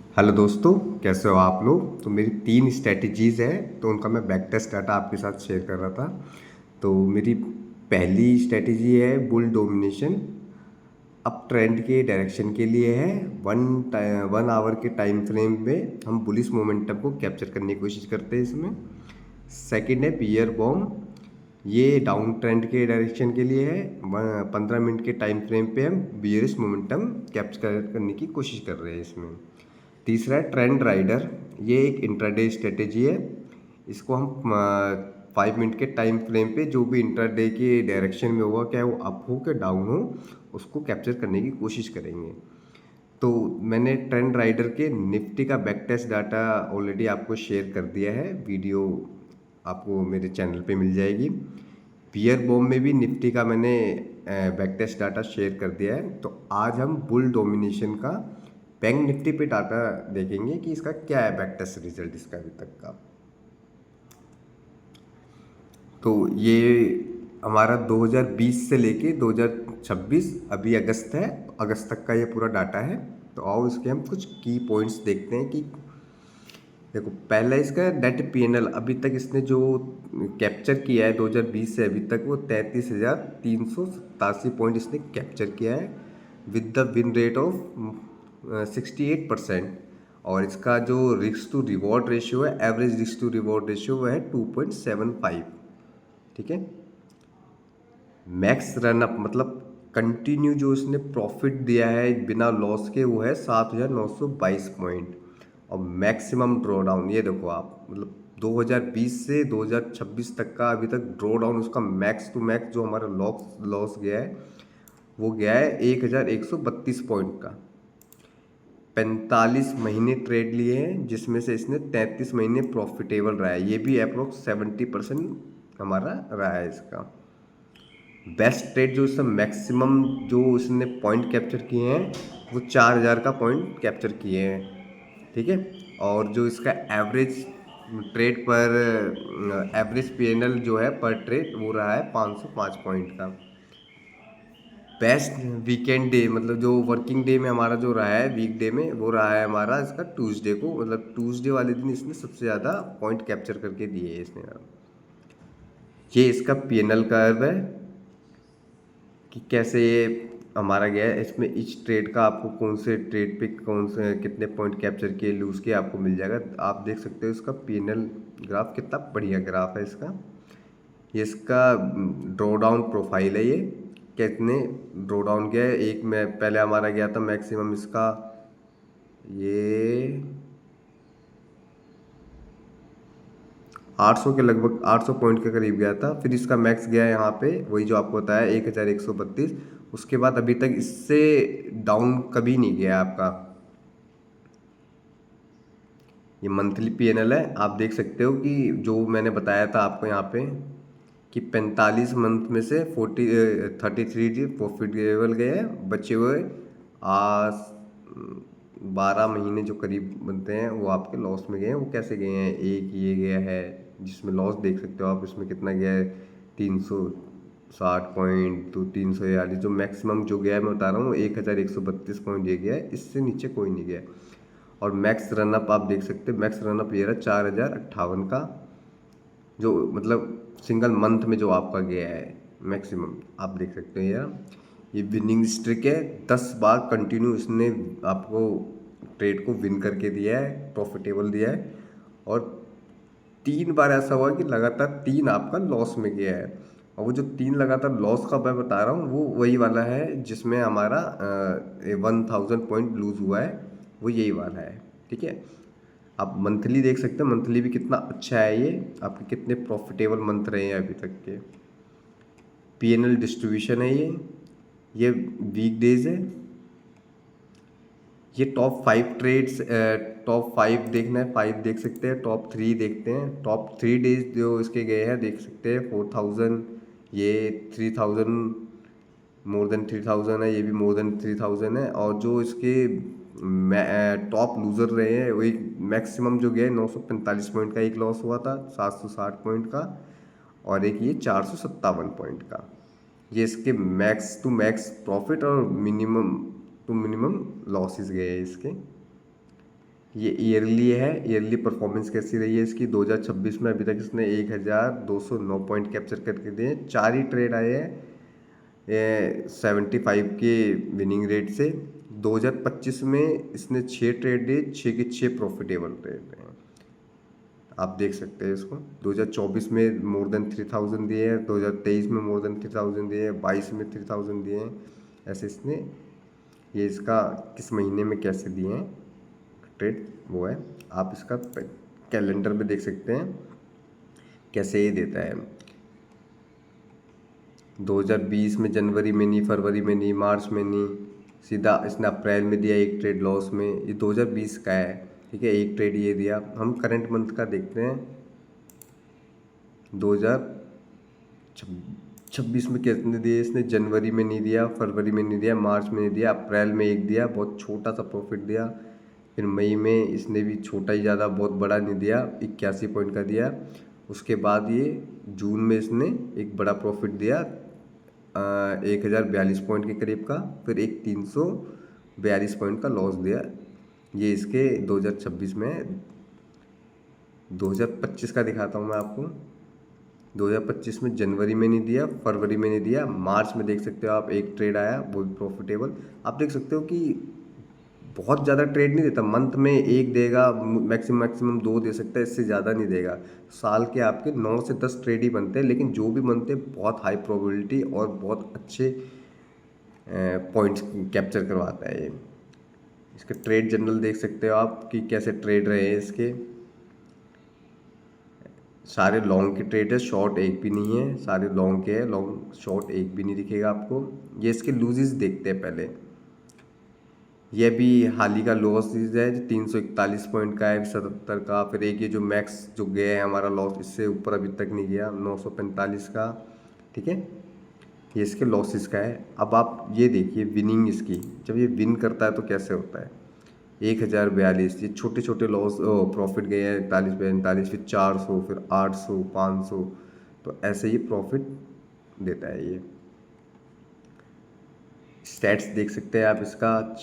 Hello दोस्तों, कैसे हो आप लोग। तो मेरी 3 स्ट्रैटेजीज़ हैं, तो उनका मैं बैक टेस्ट डाटा आपके साथ शेयर कर रहा था। तो मेरी पहली स्ट्रैटेजी है बुल डोमिनेशन। अप ट्रेंड के डायरेक्शन के लिए है। 1 आवर के टाइम फ्रेम में हम बुलिश मोमेंटम को कैप्चर करने की कोशिश करते हैं इसमें। सेकंड है बियर बॉम्ब। ये डाउन ट्रेंड के डायरेक्शन के लिए है। 15 मिनट के टाइम फ्रेम पे हम बियरिश मोमेंटम कैप्चर करने की कोशिश कर रहे हैं इसमें। तीसरा है ट्रेंड राइडर। ये एक इंट्राडे स्ट्रेटेजी है। इसको हम 5 मिनट के टाइम फ्रेम पे जो भी इंट्राडे के डायरेक्शन में होगा, क्या वो अप हो के डाउन हो, उसको कैप्चर करने की कोशिश करेंगे। तो मैंने ट्रेंड राइडर के निफ्टी का बैक टेस्ट डाटा ऑलरेडी आपको शेयर कर दिया है। वीडियो आपको मेरे चैनल पे मिल जाएगी। पियर बॉम में भी निफ्टी का मैंने बैक टेस्ट डाटा शेयर कर दिया है। तो आज हम बुल डोमिनेशन का बैंक निफ्टी पे डाटा देखेंगे कि इसका क्या है बैक टेस्ट रिजल्ट इसका अभी तक का। तो ये हमारा 2020 से लेके 2026 अभी अगस्त है, अगस्त तक का ये पूरा डाटा है। तो आओ इसके हम कुछ की पॉइंट्स देखते हैं कि देखो, पहला इसका नेट पीएनएल अभी तक इसने जो कैप्चर किया है 2020 से अभी तक, वो 33,387 पॉइंट इसने कैप्चर किया है with the win rate of 68%। और इसका जो रिस्क टू रिवॉर्ड रेशियो है, average risk to reward ratio, वो है 2.75। ठीक है। मैक्स रनअप मतलब कंटिन्यू जो इसने प्रॉफिट दिया है बिना लॉस के, वो है 7,922 पॉइंट। और मैक्सिमम ड्रॉ डाउन ये देखो आप, मतलब 2020 से 2026 तक का अभी तक ड्रॉ डाउन उसका मैक्स टू मैक्स जो हमारा लॉस लॉस गया है, वो गया है 1,132 पॉइंट का। 45 महीने ट्रेड लिए हैं, जिसमें से इसने 33 महीने प्रॉफिटेबल रहा है। ये भी अप्रोक्स 70% हमारा रहा है इसका। बेस्ट ट्रेड जो इसका मैक्सिमम जो इसने पॉइंट कैप्चर किए हैं, वो 4,000 का पॉइंट कैप्चर किए हैं। ठीक है। और जो इसका एवरेज ट्रेड पर एवरेज पीएनएल जो है पर ट्रेड, वो रहा है 505 पॉइंट का। बेस्ट वीकेंड डे मतलब जो वर्किंग डे में हमारा जो रहा है, वीक डे में, वो रहा है हमारा इसका ट्यूसडे को। मतलब ट्यूसडे वाले दिन इसने सबसे ज़्यादा पॉइंट कैप्चर करके दिए हैं इसने। ये इसका पीएनएल कर्व है कि कैसे ये हमारा गया है। इसमें इच ट्रेड का आपको कौन से ट्रेड पे कौन से कितने पॉइंट कैप्चर किए लूज़ किए आपको मिल जाएगा। आप देख सकते हो इसका पीएनएल ग्राफ, कितना बढ़िया ग्राफ है इसका। ये इसका ड्रॉ डाउन प्रोफाइल है। ये कितने ड्रॉ डाउन किया है, एक में पहले हमारा गया था मैक्सिमम इसका, ये 800 के लगभग, 800 पॉइंट के करीब गया था। फिर इसका मैक्स गया है यहाँ पे, वही जो आपको बताया 1,132। उसके बाद अभी तक इससे डाउन कभी नहीं गया आपका। ये मंथली पीएनएल है, आप देख सकते हो कि जो मैंने बताया था आपको यहाँ पे कि 45 मंथ में से 33 प्रॉफिटेबल गए हैं, बचे हुए आज 12 महीने जो करीब बनते हैं वो आपके लॉस में गए हैं। वो कैसे गए हैं, एक ये गया है जिसमें लॉस देख सकते हो आप, इसमें कितना गया है 360 पॉइंट, तो 342 जो मैक्सिमम जो गया है मैं बता रहा हूँ 1,132 पॉइंट ये गया है, इससे नीचे कोई नहीं गया। और मैक्स रनअप आप देख सकते हैं, मैक्स रनअप ये रहा 4,058 का, जो मतलब सिंगल मंथ में जो आपका गया है मैक्सिमम, आप देख सकते हैं यार। ये विनिंग स्ट्रिक है, 10 बार कंटिन्यू इसने आपको ट्रेड को विन करके दिया है, प्रॉफिटेबल दिया है। और 3 बार ऐसा हुआ कि लगातार 3 आपका लॉस में गया है। और वो जो 3 लगातार लॉस का मैं बता रहा हूँ, वो वही वाला है जिसमें हमारा 1,000 पॉइंट लूज हुआ है, वो यही वाला है। ठीक है। आप मंथली देख सकते हैं, मंथली भी कितना अच्छा है ये, आपके कितने प्रॉफिटेबल मंथ रहे हैं अभी तक के। पीएनएल डिस्ट्रीब्यूशन है ये वीक डेज है। ये टॉप 5 ट्रेड्स, टॉप 5 देखना है, 5 देख सकते हैं, टॉप 3 देखते हैं। टॉप 3 डेज जो इसके गए हैं देख सकते हैं, 4,000, ये 3,000, मोर देन 3,000 है, ये भी मोर देन 3,000 है। और जो इसके टॉप लूजर रहे हैं, वही मैक्सिमम जो गया है 945 पॉइंट का एक लॉस हुआ था, 760 पॉइंट का, और एक ये 457 पॉइंट का। ये इसके मैक्स टू मैक्स प्रॉफिट और मिनिमम टू मिनिमम लॉसेस गए हैं इसके। ये ईयरली है, ईयरली परफॉर्मेंस कैसी रही है इसकी। 2026 में अभी तक इसने 1209 पॉइंट कैप्चर करके दिए, 4 ही ट्रेड आए हैं 75 के विनिंग रेट से। 2025 में इसने 6 ट्रेड दिए, 6 के 6 प्रॉफिटेबल ट्रेड हैं, आप देख सकते हैं इसको। 2024 में मोर देन 3000 दिए हैं, 2023 में मोर देन 3000 दिए हैं, 22 में 3000 दिए हैं, ऐसे इसने ये इसका किस महीने में कैसे दिए हैं ट्रेड वो है। आप इसका कैलेंडर में देख सकते हैं कैसे ये देता है। 2020 में जनवरी में नहीं, फरवरी में नहीं, मार्च में नहीं, सीधा इसने अप्रैल में दिया एक ट्रेड लॉस में। ये 2020 का है, ठीक है, एक ट्रेड ये दिया। हम करंट मंथ का देखते हैं, 2026 में कितने दिए इसने। जनवरी में नहीं दिया, फरवरी में नहीं दिया, मार्च में नहीं दिया, अप्रैल में एक दिया, बहुत छोटा सा प्रॉफिट दिया। फिर मई में इसने भी छोटा ही, ज़्यादा बहुत बड़ा नहीं दिया, 81 पॉइंट का दिया। उसके बाद ये जून में इसने एक बड़ा प्रॉफिट दिया 1042 पॉइंट के करीब का, फिर एक 342 पॉइंट का लॉस दिया। ये इसके 2026 में। 2025 का दिखाता हूँ मैं आपको। 2025 में जनवरी में नहीं दिया, फरवरी में नहीं दिया, मार्च में देख सकते हो आप एक ट्रेड आया, वो भी प्रॉफिटेबल। आप देख सकते हो कि बहुत ज़्यादा ट्रेड नहीं देता, मंथ में एक देगा, मैक्सिमम 2 दे सकता है, इससे ज़्यादा नहीं देगा। साल के आपके 9 से 10 ट्रेड ही बनते हैं, लेकिन जो भी बनते हैं बहुत हाई प्रोबेबिलिटी और बहुत अच्छे पॉइंट्स कैप्चर करवाता है ये। इसके ट्रेड जनरल देख सकते हो आप कि कैसे ट्रेड रहे हैं इसके। सारे लॉन्ग के ट्रेड है, शॉर्ट एक भी नहीं है, सारे लॉन्ग के हैं, लॉन्ग शॉर्ट एक भी नहीं दिखेगा आपको। ये इसके लूजेस देखते हैं पहले। ये भी हाल ही का लॉस है जो 341 पॉइंट का है, 77 का। फिर एक ये जो मैक्स जो गया है हमारा लॉस, इससे ऊपर अभी तक नहीं गया, 945 का, ठीक है। ये इसके लॉसेस का है। अब आप ये देखिए विनिंग इसकी, जब ये विन करता है तो कैसे होता है। 1042, ये छोटे छोटे लॉस प्रॉफिट गए हैं 41 फिर 400, फिर 800, 500, तो ऐसे ही प्रॉफिट देता है ये। स्टैट्स देख सकते हैं आप इसका।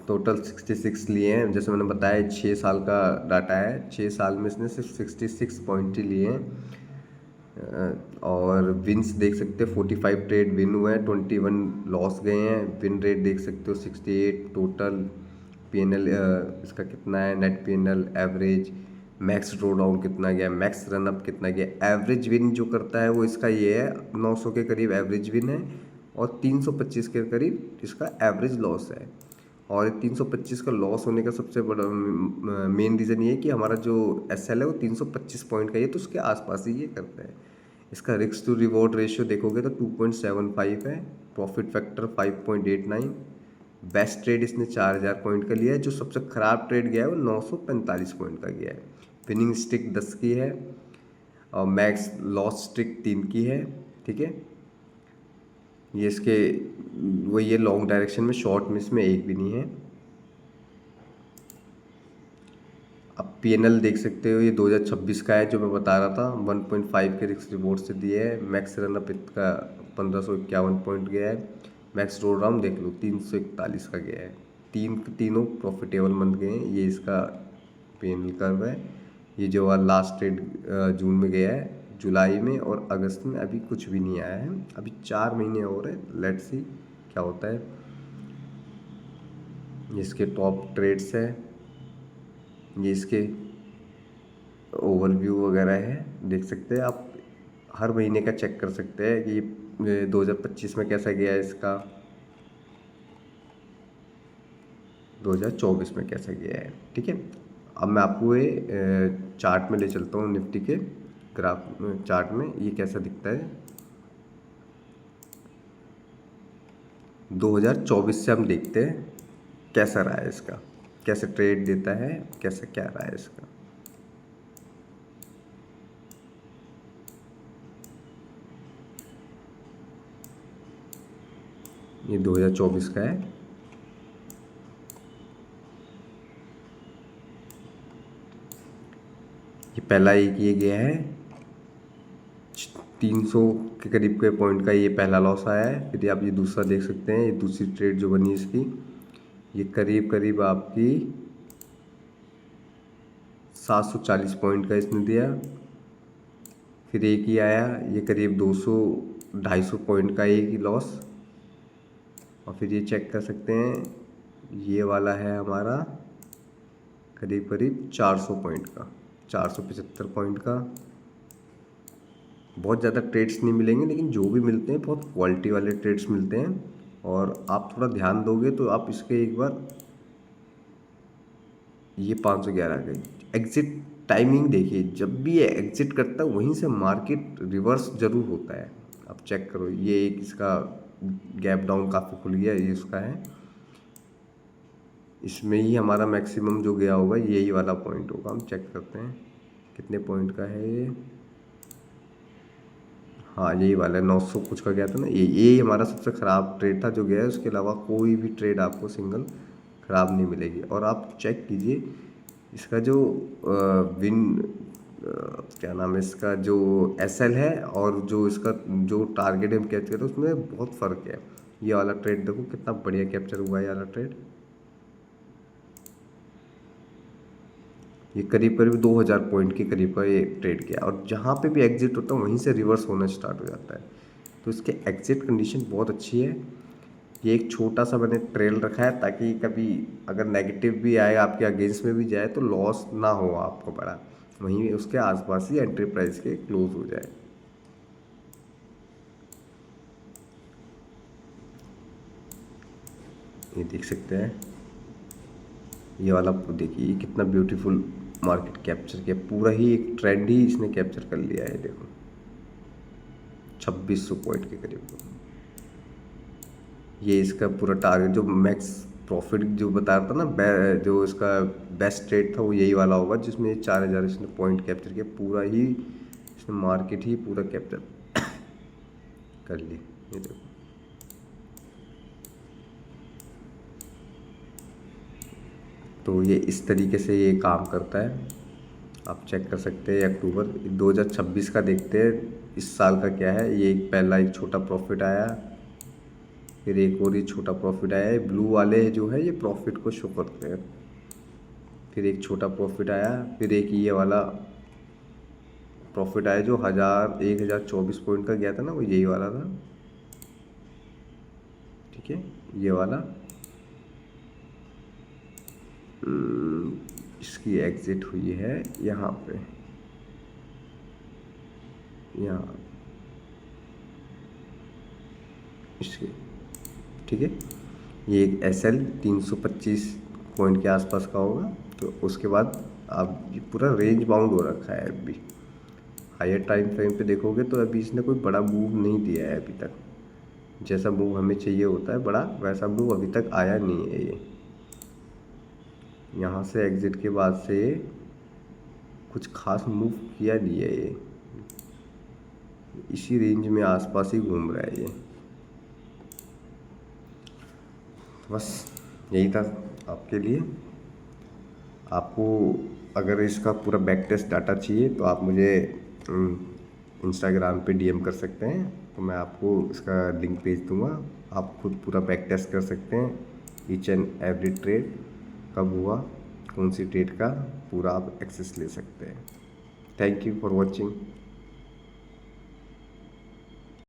टोटल 66 लिए हैं, जैसे मैंने बताया 6 साल का डाटा है, 6 साल में इसने सिर्फ 66 पॉइंट ही लिए हैं। और विन्स देख सकते हैं, 45 ट्रेड विन हुए हैं, 21 लॉस गए हैं। विन रेट देख सकते हो 68। टोटल पीएनएल इसका कितना है, net PNL, average, max draw down कितना गया, मैक्स रनअप कितना गया। एवरेज विन जो करता है वो इसका ये है, 900 के करीब एवरेज विन है, और 325 के करीब इसका एवरेज लॉस है। और 325 का लॉस होने का सबसे बड़ा मेन रीज़न ये है कि हमारा जो एसएल है वो 325 पॉइंट का ही है, तो उसके आसपास ही ये करता है। इसका रिस्क टू रिवॉर्ड रेशियो देखोगे तो 2.75 है, प्रॉफिट फैक्टर 5.89। बेस्ट ट्रेड इसने 4000 पॉइंट का लिया है, जो सबसे ख़राब ट्रेड गया है वो 945 पॉइंट का गया है। विनिंग स्ट्रिक 10 की है, और मैक्स लॉस स्ट्रिक 3 की है, ठीक है। ये इसके वो ये लॉन्ग डायरेक्शन में, शॉर्ट में इसमें एक भी नहीं है। अब पीएनएल देख सकते हो, ये 2026 का है जो मैं बता रहा था, 1.5 के रिस्क रिवॉर्ड से दिए है। मैक्स रनअप का 1551 पॉइंट गया है। मैक्स ड्रॉ डाउन देख लो 341 का गया है। तीनों प्रॉफिटेबल मंथ गए हैं। ये इसका पीएनएल कर्व है। ये जो लास्ट ट्रेड जून में गया है, जुलाई में और अगस्त में अभी कुछ भी नहीं आया है। अभी 4 महीने और है, लेट्स सी क्या होता है। ये इसके टॉप ट्रेड्स है, ये इसके ओवरव्यू वगैरह है, देख सकते हैं आप। हर महीने का चेक कर सकते हैं कि 2025 में कैसा गया है इसका, 2024 में कैसा गया है, ठीक है। अब मैं आपको ये चार्ट में ले चलता हूँ, निफ्टी के ग्राफ चार्ट में ये कैसा दिखता है। 2024 से हम देखते हैं कैसा रहा है इसका, कैसे ट्रेड देता है, कैसे क्या रहा है इसका। ये 2024 का है। ये पहला एक ये गया है 300 के करीब के पॉइंट का, ये पहला लॉस आया है। फिर आप ये दूसरा देख सकते हैं, ये दूसरी ट्रेड जो बनी इसकी, ये करीब करीब आपकी 740 पॉइंट का इसने दिया। फिर एक ही आया, ये करीब 200-250 पॉइंट का एक ही लॉस। और फिर ये चेक कर सकते हैं, ये वाला है हमारा करीब करीब 400 पॉइंट का, 475 पॉइंट का। बहुत ज़्यादा ट्रेड्स नहीं मिलेंगे, लेकिन जो भी मिलते हैं बहुत क्वालिटी वाले ट्रेड्स मिलते हैं। और आप थोड़ा ध्यान दोगे तो आप इसके एक बार, ये 511 गई एग्जिट टाइमिंग देखिए, जब भी ये एग्जिट करता है वहीं से मार्केट रिवर्स ज़रूर होता है। आप चेक करो, ये एक इसका गैप डाउन काफ़ी खुल गया, ये इसका है। इसमें ही हमारा मैक्सिमम जो गया होगा यही वाला पॉइंट होगा। हम चेक करते हैं कितने पॉइंट का है ये। हाँ यही वाला है, 900 कुछ का गया था ना, ये हमारा सबसे ख़राब ट्रेड था जो गया है। उसके अलावा कोई भी ट्रेड आपको सिंगल ख़राब नहीं मिलेगी। और आप चेक कीजिए इसका जो क्या नाम है इसका, जो SL है और जो इसका जो टारगेट हम कैप्चर करते हैं उसमें बहुत फ़र्क है। ये वाला ट्रेड देखो कितना बढ़िया कैप्चर हुआ है, ये वाला ट्रेड। ये करीब करीब 2000 पॉइंट के करीब का ये ट्रेड किया। और जहाँ पे भी एग्जिट होता है वहीं से रिवर्स होना स्टार्ट हो जाता है। तो इसके एग्जिट कंडीशन बहुत अच्छी है। ये एक छोटा सा मैंने ट्रेल रखा है ताकि कभी अगर नेगेटिव भी आए आपके अगेंस्ट में भी जाए तो लॉस ना हो आपको बड़ा, वहीं उसके आसपास ही एंट्री प्राइस के क्लोज हो जाए। ये देख सकते हैं, ये वाला देखिए ये कितना ब्यूटीफुल मार्केट कैप्चर किया, पूरा ही एक ट्रेंड ही इसने कैप्चर कर लिया है। देखो 2600 पॉइंट के करीब। ये इसका पूरा टारगेट जो मैक्स प्रॉफिट जो बता रहा था ना, जो इसका बेस्ट ट्रेड था वो यही वाला होगा जिसमें 4000 इसने पॉइंट कैप्चर किया। पूरा ही इसने मार्केट ही पूरा कैप्चर कर ली। ये देखो तो ये इस तरीके से ये काम करता है। आप चेक कर सकते हैं। अक्टूबर 2026 का देखते हैं इस साल का क्या है। ये पहला एक छोटा प्रॉफिट आया, फिर एक और ये छोटा प्रॉफिट आया है। ब्लू वाले जो है ये प्रॉफिट को शो करते हैं। फिर एक छोटा प्रॉफिट आया, फिर एक ये वाला प्रॉफिट आया जो 1024 पॉइंट का गया था ना, वो यही वाला था। ठीक है, ये वाला इसकी एग्जिट हुई है यहाँ पे, यहाँ इसकी। ठीक है, ये एक SL 325 पॉइंट के आसपास का होगा। तो उसके बाद आप ये पूरा रेंज बाउंड हो रखा है। अभी हायर टाइम फ्रेम पे देखोगे तो अभी इसने कोई बड़ा मूव नहीं दिया है अभी तक। जैसा मूव हमें चाहिए होता है बड़ा, वैसा मूव अभी तक आया नहीं है। ये यहाँ से एग्ज़िट के बाद से कुछ खास मूव किया नहीं है। ये इसी रेंज में आसपास ही घूम रहा है ये। तो बस यही था आपके लिए। आपको अगर इसका पूरा बैक टेस्ट डाटा चाहिए तो आप मुझे इंस्टाग्राम पे DM कर सकते हैं, तो मैं आपको इसका लिंक भेज दूँगा। आप खुद पूरा बैक टेस्ट कर सकते हैं, ईच एंड एवरी ट्रेड कब हुआ, कौन सी ट्रेड का पूरा आप एक्सेस ले सकते हैं। Thank you for watching.